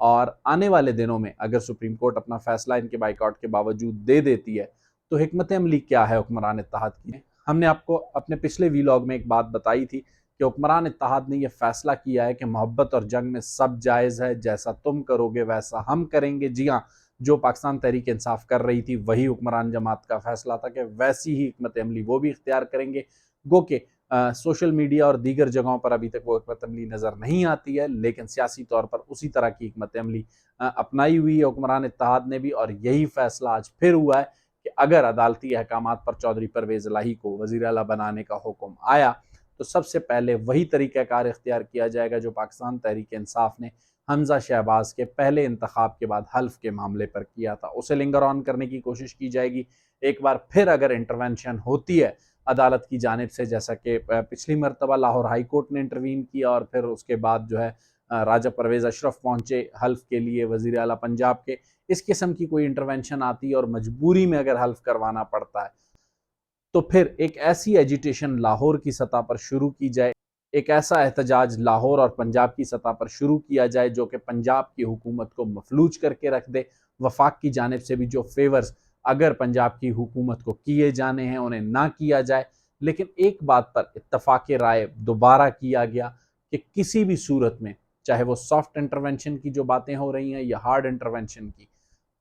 اور آنے والے دنوں میں اگر سپریم کورٹ اپنا فیصلہ ان کے بائیکاٹ کے باوجود دے دیتی ہے تو حکمت عملی کیا ہے حکمران اتحاد کی؟ ہم نے آپ کو اپنے پچھلے ویلاگ میں ایک بات بتائی تھی کہ حکمران اتحاد نے یہ فیصلہ کیا ہے کہ محبت اور جنگ میں سب جائز ہے، جیسا تم کرو گے ویسا ہم کریں گے۔ جی ہاں، جو پاکستان تحریک انصاف کر رہی تھی وہی حکمران جماعت کا فیصلہ تھا کہ ویسی ہی حکمت عملی وہ بھی اختیار کریں گے۔ گو کہ سوشل میڈیا اور دیگر جگہوں پر ابھی تک وہ حکمت عملی نظر نہیں آتی ہے، لیکن سیاسی طور پر اسی طرح کی حکمت عملی اپنائی ہوئی ہے حکمران اتحاد نے بھی، اور یہی فیصلہ آج پھر ہوا ہے کہ اگر عدالتی احکامات پر چودھری پرویز الہی کو وزیر اعلیٰ بنانے کا حکم آیا تو سب سے پہلے وہی طریقہ کار اختیار کیا جائے گا جو پاکستان تحریک انصاف نے حمزہ شہباز کے پہلے انتخاب کے بعد حلف کے معاملے پر کیا تھا، اسے لنگر آن کرنے کی کوشش کی جائے گی۔ ایک بار پھر اگر انٹرونشن ہوتی ہے عدالت کی جانب سے، جیسا کہ پچھلی مرتبہ لاہور ہائی کورٹ نے انٹروین کیا اور پھر اس کے بعد جو ہے راجہ پرویز اشرف پہنچے حلف کے لیے وزیر اعلیٰ پنجاب کے، اس قسم کی کوئی انٹرونشن آتی ہے اور مجبوری میں اگر حلف کروانا پڑتا ہے تو پھر ایک ایسی ایجیٹیشن لاہور کی سطح پر شروع کی جائے، ایک ایسا احتجاج لاہور اور پنجاب کی سطح پر شروع کیا جائے جو کہ پنجاب کی حکومت کو مفلوج کر کے رکھ دے۔ وفاق کی جانب سے بھی جو فیورز اگر پنجاب کی حکومت کو کیے جانے ہیں انہیں نہ کیا جائے، لیکن ایک بات پر اتفاق رائے دوبارہ کیا گیا کہ کسی بھی صورت میں چاہے وہ سافٹ انٹرونشن کی جو باتیں ہو رہی ہیں یا ہارڈ انٹرونشن کی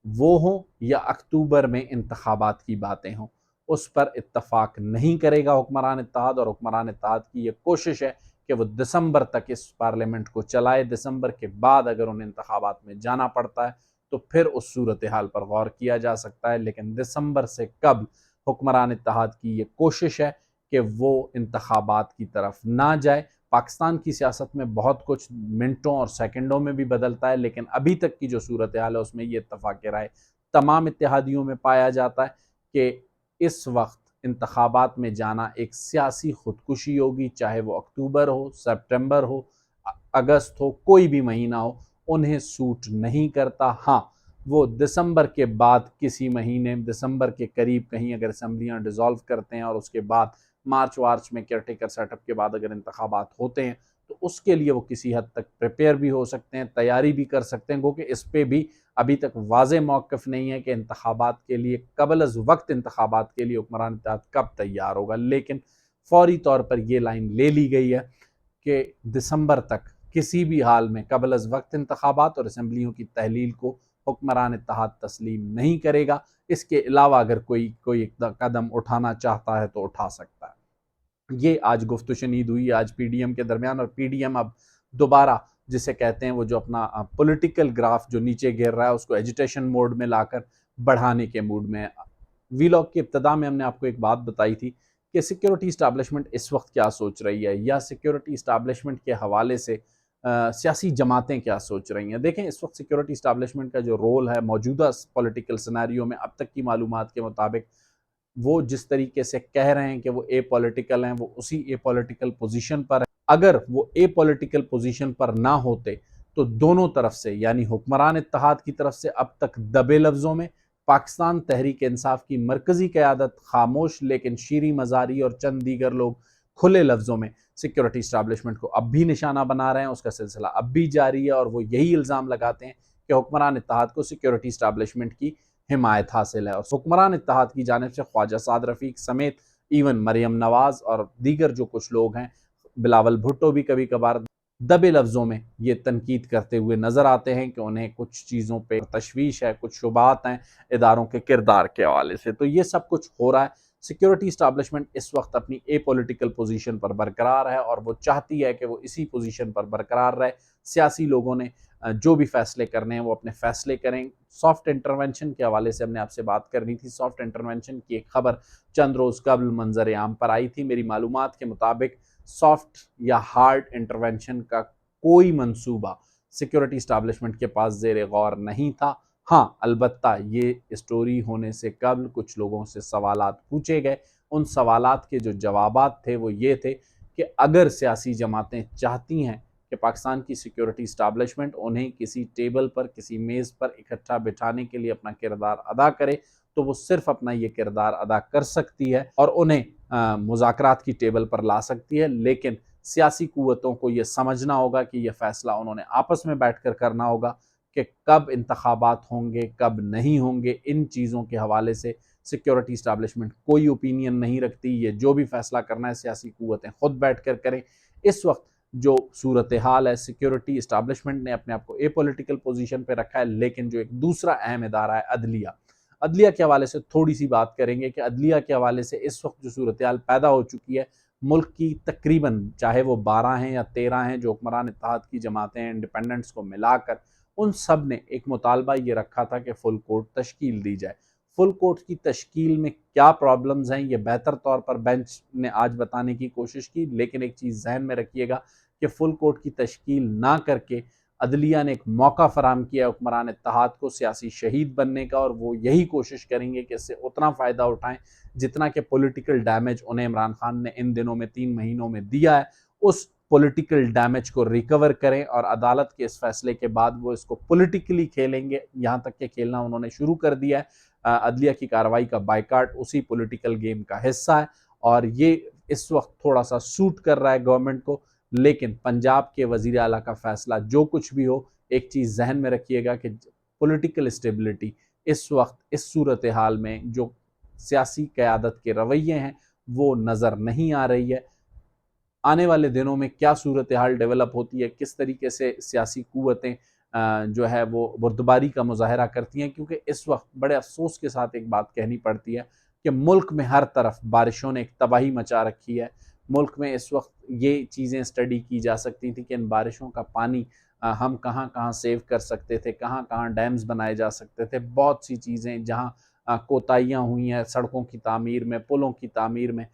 وہ ہوں یا اکتوبر میں انتخابات کی باتیں ہوں، اس پر اتفاق نہیں کرے گا حکمران اتحاد، اور حکمران اتحاد کی یہ کوشش ہے کہ وہ دسمبر تک اس پارلیمنٹ کو چلائے۔ دسمبر کے بعد اگر انہیں انتخابات میں جانا پڑتا ہے تو پھر اس صورتحال پر غور کیا جا سکتا ہے، لیکن دسمبر سے قبل حکمران اتحاد کی یہ کوشش ہے کہ وہ انتخابات کی طرف نہ جائے۔ پاکستان کی سیاست میں بہت کچھ منٹوں اور سیکنڈوں میں بھی بدلتا ہے، لیکن ابھی تک کی جو صورتحال ہے اس میں یہ اتفاق رائے تمام اتحادیوں میں پایا جاتا ہے کہ اس وقت انتخابات میں جانا ایک سیاسی خودکشی ہوگی، چاہے وہ اکتوبر ہو، سپٹمبر ہو، اگست ہو، کوئی بھی مہینہ ہو، انہیں سوٹ نہیں کرتا۔ ہاں، وہ دسمبر کے بعد کسی مہینے، دسمبر کے قریب کہیں اگر اسمبلیاں ڈیزالو کرتے ہیں اور اس کے بعد مارچ وارچ میں کیئر ٹیکر سیٹ اپ کے بعد اگر انتخابات ہوتے ہیں تو اس کے لیے وہ کسی حد تک پریپیئر بھی ہو سکتے ہیں، تیاری بھی کر سکتے ہیں، گو کہ اس پہ بھی ابھی تک واضح موقف نہیں ہے کہ انتخابات کے لیے قبل از وقت انتخابات کے لیے حکمران اتحاد کب تیار ہوگا، لیکن فوری طور پر یہ لائن لے لی گئی ہے کہ دسمبر تک کسی بھی حال میں قبل از وقت انتخابات اور اسمبلیوں کی تحلیل کو حکمران اتحاد تسلیم نہیں کرے گا۔ اس کے علاوہ اگر کوئی قدم اٹھانا چاہتا ہے تو اٹھا سکتا ہے۔ یہ آج گفت و شنید ہوئی آج پی ڈی ایم کے درمیان، اور پی ڈی ایم اب دوبارہ جسے کہتے ہیں وہ جو اپنا پولیٹیکل گراف جو نیچے گر رہا ہے اس کو ایجیٹیشن موڈ میں لا کر بڑھانے کے موڈ میں۔ ویلاگ کی ابتدا میں ہم نے آپ کو ایک بات بتائی تھی کہ سیکیورٹی اسٹیبلشمنٹ اس وقت کیا سوچ رہی ہے، یا سیکیورٹی اسٹیبلشمنٹ کے حوالے سے سیاسی جماعتیں کیا سوچ رہی ہیں۔ دیکھیں اس وقت سیکیورٹی اسٹیبلشمنٹ کا جو رول ہے موجودہ پولیٹیکل سینیریو میں اب تک کی معلومات کے مطابق، وہ جس طریقے سے کہہ رہے ہیں کہ وہ اے پولیٹیکل ہیں، وہ اسی اے پولیٹیکل پوزیشن پر ہیں۔ اگر وہ اے پولیٹیکل پوزیشن پر نہ ہوتے تو دونوں طرف سے یعنی حکمران اتحاد کی طرف سے اب تک دبے لفظوں میں، پاکستان تحریک انصاف کی مرکزی قیادت خاموش لیکن شیریں مزاری اور چند دیگر لوگ کھلے لفظوں میں سیکیورٹی اسٹیبلشمنٹ کو اب بھی نشانہ بنا رہے ہیں۔ اس کا سلسلہ اب بھی جاری ہے اور وہ یہی الزام لگاتے ہیں کہ حکمران اتحاد کو سیکیورٹی اسٹیبلشمنٹ کی حمایت حاصل ہے، اور حکمران اتحاد کی جانب سے خواجہ سعد رفیق سمیت ایون مریم نواز اور دیگر جو کچھ لوگ ہیں، بلاول بھٹو بھی کبھی کبھار دبے لفظوں میں یہ تنقید کرتے ہوئے نظر آتے ہیں کہ انہیں کچھ چیزوں پہ تشویش ہے، کچھ شبہات ہیں اداروں کے کردار کے حوالے سے۔ تو یہ سب کچھ ہو رہا ہے۔ سیکیورٹی اسٹیبلشمنٹ اس وقت اپنی اے پولیٹیکل پوزیشن پر برقرار ہے اور وہ چاہتی ہے کہ وہ اسی پوزیشن پر برقرار رہے۔ سیاسی لوگوں نے جو بھی فیصلے کرنے ہیں وہ اپنے فیصلے کریں۔ سافٹ انٹرونشن کے حوالے سے ہم نے آپ سے بات کرنی تھی۔ سافٹ انٹرونشن کی ایک خبر چند روز قبل منظر عام پر آئی تھی۔ میری معلومات کے مطابق سافٹ یا ہارڈ انٹرونشن کا کوئی منصوبہ سیکیورٹی اسٹیبلشمنٹ کے پاس زیر غور نہیں تھا۔ ہاں، البتہ یہ اسٹوری ہونے سے قبل کچھ لوگوں سے سوالات پوچھے گئے۔ ان سوالات کے جو جوابات تھے وہ یہ تھے کہ اگر سیاسی جماعتیں چاہتی ہیں کہ پاکستان کی سیکیورٹی اسٹیبلشمنٹ انہیں کسی ٹیبل پر، کسی میز پر اکٹھا بٹھانے کے لیے اپنا کردار ادا کرے تو وہ صرف اپنا یہ کردار ادا کر سکتی ہے اور انہیں مذاکرات کی ٹیبل پر لا سکتی ہے، لیکن سیاسی قوتوں کو یہ سمجھنا ہوگا کہ یہ فیصلہ انہوں نے آپس میں بیٹھ کر کرنا ہوگا کہ کب انتخابات ہوں گے کب نہیں ہوں گے، ان چیزوں کے حوالے سے سیکیورٹی اسٹیبلشمنٹ کوئی اوپینین نہیں رکھتی۔ یہ جو بھی فیصلہ کرنا ہے سیاسی قوتیں خود بیٹھ کر کریں۔ اس وقت جو صورتحال ہے، سیکیورٹی اسٹیبلشمنٹ نے اپنے آپ کو اے پولیٹیکل پوزیشن پہ رکھا ہے، لیکن جو ایک دوسرا اہم ادارہ ہے عدلیہ کے حوالے سے تھوڑی سی بات کریں گے کہ عدلیہ کے حوالے سے اس وقت جو صورتحال پیدا ہو چکی ہے، ملک کی تقریباً چاہے وہ 12 ہیں یا 13 ہیں جو حکمران اتحاد کی جماعتیں ہیں، انڈیپینڈنٹس کو ملا کر، ان سب نے ایک مطالبہ یہ رکھا تھا کہ فل کورٹ تشکیل دی جائے۔ فل کورٹ کی تشکیل میں کیا پرابلمز ہیں یہ بہتر طور پر بینچ نے آج بتانے کی کوشش کی، لیکن ایک چیز ذہن میں رکھیے گا کہ فل کورٹ کی تشکیل نہ کر کے عدلیہ نے ایک موقع فراہم کیا حکمران اتحاد کو سیاسی شہید بننے کا، اور وہ یہی کوشش کریں گے کہ اس سے اتنا فائدہ اٹھائیں جتنا کہ پولیٹیکل ڈیمیج انہیں عمران خان نے ان دنوں میں 3 مہینوں میں دیا ہے، اس پولیٹیکل ڈیمیج کو ریکور کریں، اور عدالت کے اس فیصلے کے بعد وہ اس کو پولیٹیکلی کھیلیں گے، یہاں تک کہ کھیلنا انہوں نے شروع کر دیا ہے۔ عدلیہ کی کارروائی کا بائیکاٹ اسی پولیٹیکل گیم کا حصہ ہے، اور یہ اس وقت تھوڑا سا سوٹ کر رہا ہے گورنمنٹ کو، لیکن پنجاب کے وزیر اعلیٰ کا فیصلہ جو کچھ بھی ہو، ایک چیز ذہن میں رکھیے گا کہ پولیٹیکل اسٹیبلٹی اس وقت اس صورتحال میں جو سیاسی قیادت کے رویے ہیں وہ نظر نہیں آ رہی ہے۔ آنے والے دنوں میں کیا صورتحال ڈیولپ ہوتی ہے، کس طریقے سے سیاسی قوتیں جو ہے وہ بردباری کا مظاہرہ کرتی ہیں، کیونکہ اس وقت بڑے افسوس کے ساتھ ایک بات کہنی پڑتی ہے کہ ملک میں ہر طرف بارشوں نے ایک تباہی مچا رکھی ہے۔ ملک میں اس وقت یہ چیزیں اسٹڈی کی جا سکتی تھی کہ ان بارشوں کا پانی ہم کہاں کہاں سیو کر سکتے تھے، کہاں کہاں ڈیمز بنائے جا سکتے تھے، بہت سی چیزیں جہاں کوتاہیاں ہوئی ہیں سڑکوں کی تعمیر میں، پلوں کی تعمیر میں،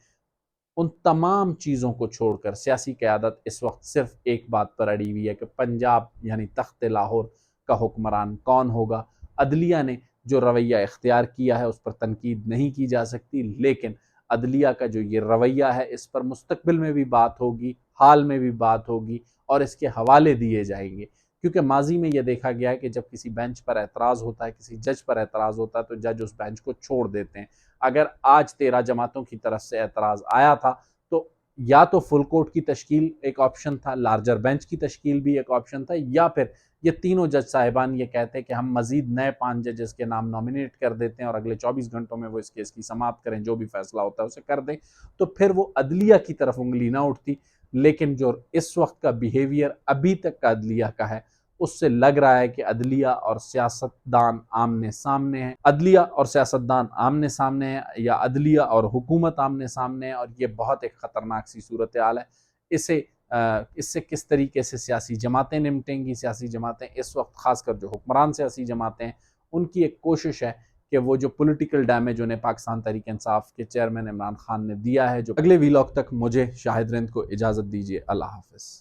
ان تمام چیزوں کو چھوڑ کر سیاسی قیادت اس وقت صرف ایک بات پر اڑی ہوئی ہے کہ پنجاب یعنی تخت لاہور کا حکمران کون ہوگا۔ عدلیہ نے جو رویہ اختیار کیا ہے اس پر تنقید نہیں کی جا سکتی، لیکن عدلیہ کا جو یہ رویہ ہے اس پر مستقبل میں بھی بات ہوگی، حال میں بھی بات ہوگی، اور اس کے حوالے دیے جائیں گے، کیونکہ ماضی میں یہ دیکھا گیا ہے کہ جب کسی بینچ پر اعتراض ہوتا ہے، کسی جج پر اعتراض ہوتا ہے، تو جج اس بینچ کو چھوڑ دیتے ہیں۔ اگر آج 13 جماعتوں کی طرف سے اعتراض آیا تھا تو یا تو فل کورٹ کی تشکیل ایک آپشن تھا، لارجر بینچ کی تشکیل بھی ایک آپشن تھا، یا پھر یہ تینوں جج صاحبان یہ کہتے ہیں کہ ہم مزید نئے 5 ججز کے نام نامینیٹ کر دیتے ہیں اور اگلے 24 گھنٹوں میں وہ اس کیس کی سماعت کریں، جو بھی فیصلہ ہوتا ہے اسے کر دیں، تو پھر وہ عدلیہ کی طرف انگلی نہ اٹھتی۔ لیکن جو اس وقت کا بیہیویئر ابھی تک کا عدلیہ کا ہے، اس سے لگ رہا ہے کہ عدلیہ اور سیاستدان آمنے سامنے ہیں، عدلیہ اور سیاستدان آمنے سامنے ہیں، یا عدلیہ اور حکومت آمنے سامنے ہیں، اور یہ بہت ایک خطرناک سی صورتحال ہے۔ اس سے کس طریقے سے سیاسی جماعتیں نمٹیں گی؟ سیاسی جماعتیں اس وقت خاص کر جو حکمران سیاسی جماعتیں ہیں ان کی ایک کوشش ہے کہ وہ جو پولیٹیکل ڈیمیج انہیں پاکستان تحریک انصاف کے چیئرمین عمران خان نے دیا ہے۔ جو اگلے ویلاگ تک مجھے شاہد رند کو اجازت دیجیے، اللہ حافظ۔